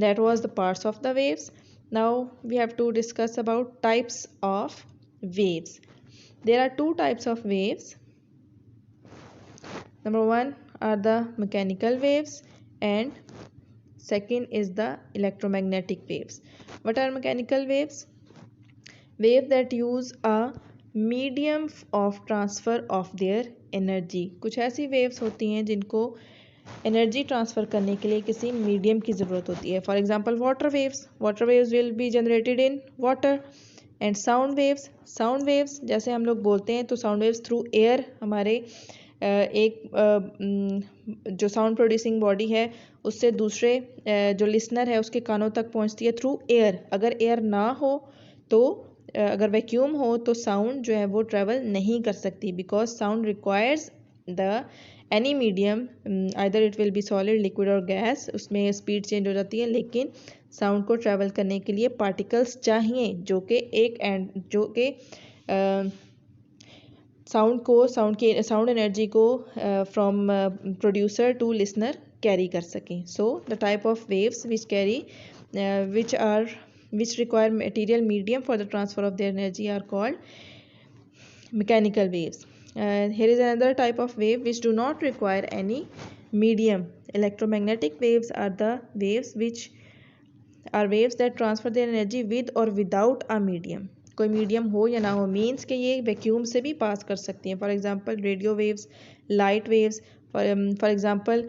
That was the parts of the waves. Now we have to discuss about types of waves. There are two types of waves. Number one are the mechanical waves and second is the electromagnetic waves. What are mechanical waves? Wave that use a medium of transfer of their energy. कुछ ऐसी waves होती हैं जिनको energy transfer करने के लिए किसी medium की ज़रूरत होती है. For example water waves will be generated in water. And sound waves जैसे हम लोग बोलते हैं तो साउंड वेव्स थ्रू एयर हमारे एक जो साउंड प्रोड्यूसिंग बॉडी है उससे दूसरे जो लिसनर है उसके कानों तक पहुंचती है थ्रू एयर. अगर एयर ना हो तो अगर वैक्यूम हो तो साउंड जो है वो ट्रैवल नहीं कर सकती, because sound requires the any medium, either it will be solid, liquid और गैस. उसमें स्पीड चेंज हो जाती है, लेकिन साउंड को ट्रैवल करने के लिए पार्टिकल्स चाहिए जो कि साउंड एनर्जी को from producer to listener carry कर सकें. So the type of waves which require material medium for the transfer of their energy are called mechanical waves. Here is another type of wave which do not require any medium. Electromagnetic waves are the waves that transfer their energy with or without a medium. कोई medium हो या ना हो, means कि ये vacuum से भी पास कर सकती हैं. For example radio waves, light waves. For example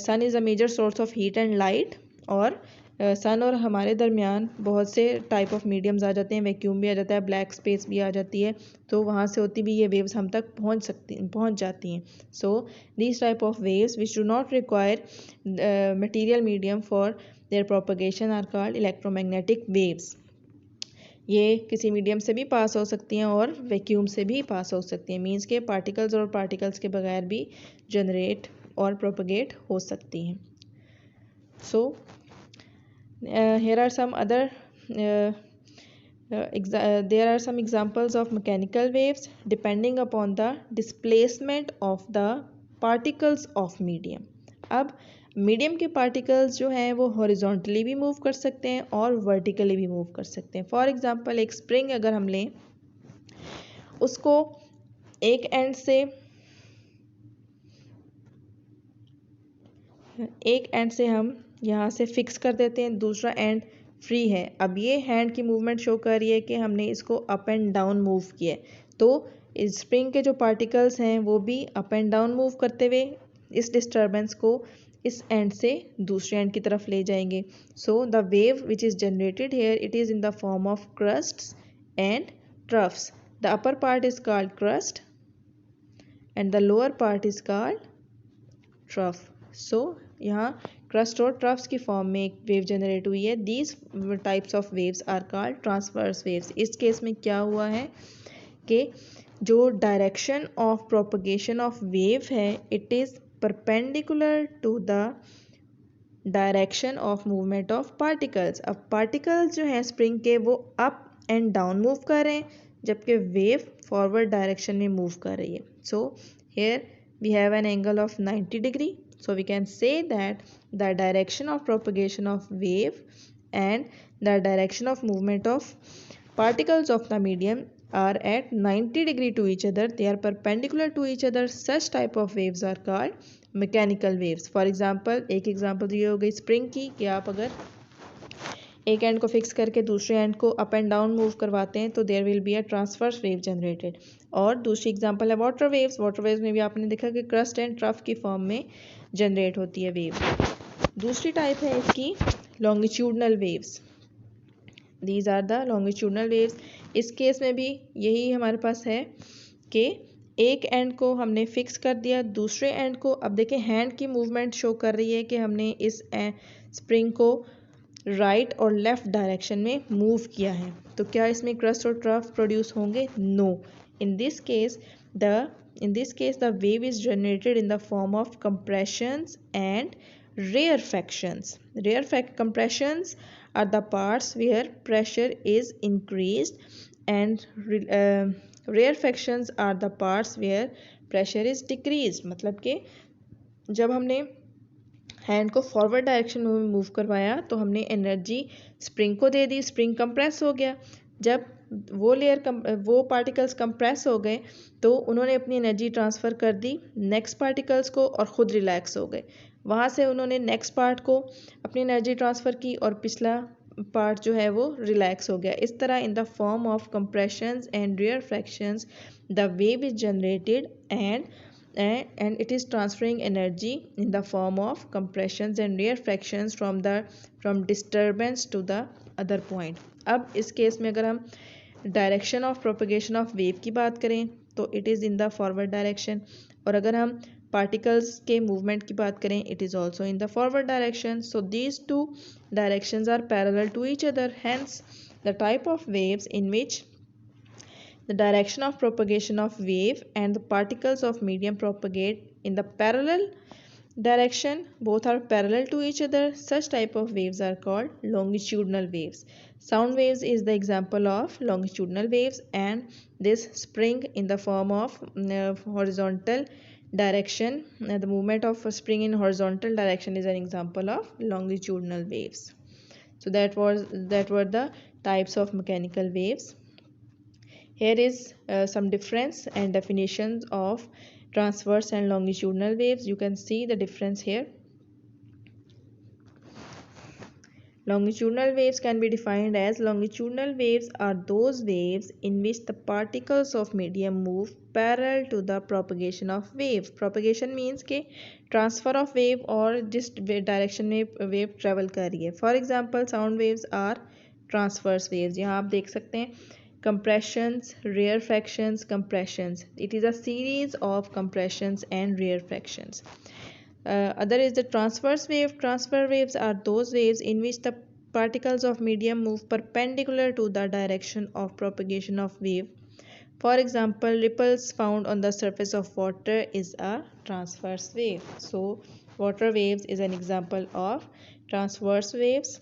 sun is a major source of heat and light. और सन और हमारे दरमियान बहुत से टाइप ऑफ मीडियम्स आ जाते हैं, वैक्यूम भी आ जाता है, ब्लैक स्पेस भी आ जाती है, तो वहाँ से होती भी ये वेव्स हम तक पहुँच जाती हैं. So these type of waves which do not require material medium for their propagation are called electromagnetic waves. ये किसी मीडियम से भी पास हो सकती हैं और वैक्यूम से भी पास हो सकती हैं, मीन्स के पार्टिकल्स के बगैर भी जनरेट और प्रोपगेट हो सकती हैं. सो here are some other there are some examples of mechanical waves depending upon the displacement of the particles of medium. अब मीडियम के पार्टिकल्स जो हैं वो हॉरिजॉन्टली भी मूव कर सकते हैं और वर्टिकली भी मूव कर सकते हैं. फॉर एग्जांपल एक स्प्रिंग अगर हम लें, उसको एक एंड से हम यहाँ से फिक्स कर देते हैं, दूसरा एंड फ्री है. अब ये हैंड की मूवमेंट शो कर रही है कि हमने इसको अप एंड डाउन मूव किया है, तो इस स्प्रिंग के जो पार्टिकल्स हैं वो भी अप एंड डाउन मूव करते हुए इस डिस्टर्बेंस को इस एंड से दूसरे एंड की तरफ ले जाएंगे. So the wave which is generated here, it is in the form of crests and troughs. The upper part is called crest and the lower part is called trough. So यहाँ crest और troughs की form में एक wave generate हुई है. These types of waves are called transverse waves. इस case में क्या हुआ है कि जो direction of propagation of wave है, it is perpendicular to the direction of movement of particles. अब पार्टिकल्स जो हैं स्प्रिंग के वो अप एंड डाउन मूव कर रहे हैं, जबकि वेव फॉरवर्ड डायरेक्शन में मूव कर रही है. So here we have an angle of 90 degree. So we can say that the direction of propagation of wave and the direction of movement of particles of the medium are at 90 degree to each other. They are perpendicular to each other. Such type of waves are called mechanical waves. For example, एक example ये हो गई spring की कि आप अगर एक and को फिक्स करके दूसरे एंड को अप एंड डाउन मूव करवाते हैं तो there will be a transverse wave generated. और दूसरी एग्जांपल है वाटर वेव्स में भी आपने देखा कि क्रस्ट एंड ट्रफ की फॉर्म में जनरेट होती है वेव. दूसरी टाइप है इसकी longitudinal waves. These are the longitudinal waves. इस केस में भी यही हमारे पास है कि एक एंड को हमने फिक्स कर दिया, दूसरे एंड को अब देखें हैंड की मूवमेंट शो कर रही है कि हमने इस स्प्रिंग को राइट और लेफ्ट डायरेक्शन में मूव किया है. तो क्या इसमें क्रस्ट और ट्रफ प्रोड्यूस होंगे? No. In this case the wave is generated in the form of compressions and rarefactions. Compressions are the parts where pressure is increased and rarefactions are the parts where pressure is decreased. मतलब कि जब हमने hand को forward direction में move करवाया तो हमने energy spring को दे दी, स्प्रिंग कंप्रेस हो गया। जब वो पार्टिकल्स कंप्रेस हो गए तो उन्होंने अपनी एनर्जी ट्रांसफ़र कर दी नेक्स्ट पार्टिकल्स को और ख़ुद रिलैक्स हो गए। वहाँ से उन्होंने नेक्स्ट पार्ट को अपनी एनर्जी ट्रांसफ़र की और पिछला पार्ट जो है वो रिलैक्स हो गया। इस तरह in the form of compressions and rarefactions the wave is generated and it is transferring energy in the form of compressions and rarefactions from disturbance to the other point। अब इस case में अगर हम direction of propagation of wave की बात करें तो it is in the forward direction, और अगर हम पार्टिकल्स के मूवमेंट की बात करें it is also in the forward direction. So these two directions are parallel to each other, hence the type of waves in which the direction of propagation of wave and the particles of medium propagate in the parallel direction, both are parallel to each other, such type of waves are called longitudinal waves। Sound waves is the example of longitudinal waves, and this spring in the form of horizontal direction, the movement of a spring in horizontal direction is an example of longitudinal waves। So that were the types of mechanical waves। Here is some difference and definitions of transverse and longitudinal waves. You can see the difference here. Longitudinal waves can be defined as longitudinal waves are those waves in which the particles of medium move parallel to the propagation of wave। Propagation means के transfer of wave और जिस direction में wave travel कर रही है। For example, sound waves are transverse waves। यहाँ आप देख सकते हैं compressions, rarefactions, compressions. It is a series of compressions and rarefactions। Other is the transverse wave। Transverse waves are those waves in which the particles of medium move perpendicular to the direction of propagation of wave। For example, ripples found on the surface of water is a transverse wave। So water waves is an example of transverse waves।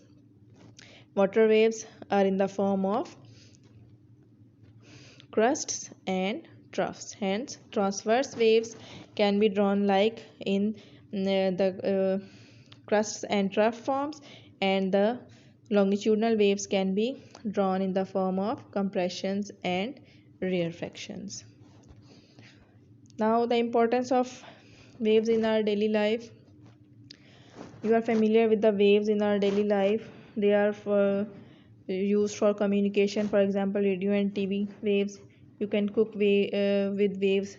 Water waves are in the form of crusts and troughs, hence transverse waves can be drawn like in the crusts and trough forms, and the longitudinal waves can be drawn in the form of compressions and rarefactions। Now the importance of waves in our daily life. You are familiar with the waves in our daily life. They are used for communication, for example radio and TV waves. You can cook with waves,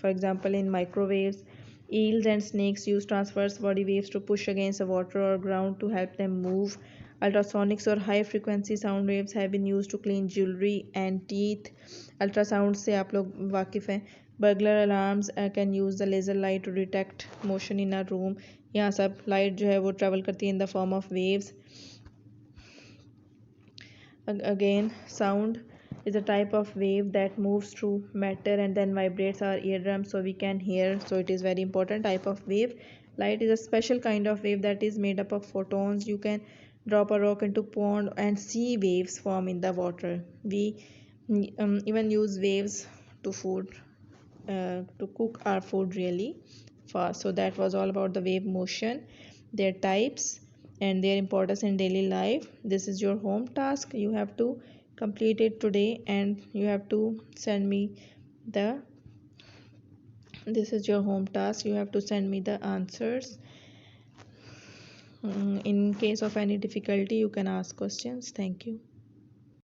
for example in microwaves। Eels and snakes use transverse body waves to push against the water or ground to help them move। Ultrasonics or high frequency sound waves have been used to clean jewelry and teeth। Ultrasound से आप लोग वाकिफ़ हैं। Burglar alarms can use the laser light to detect motion in a room। यहाँ सब light जो है वो travel करती है in the form of waves। Again, sound is a type of wave that moves through matter and then vibrates our eardrums so we can hear, so it is very important type of wave। Light is a special kind of wave that is made up of photons। You can drop a rock into pond and see waves form in the water। We even use waves to cook our food really fast। So that was all about the wave motion, their types and their importance in daily life। This is your home task, you have to complete it today and you have to send me the this is your home task, you have to send me the answers। In case of any difficulty you can ask questions। Thank you।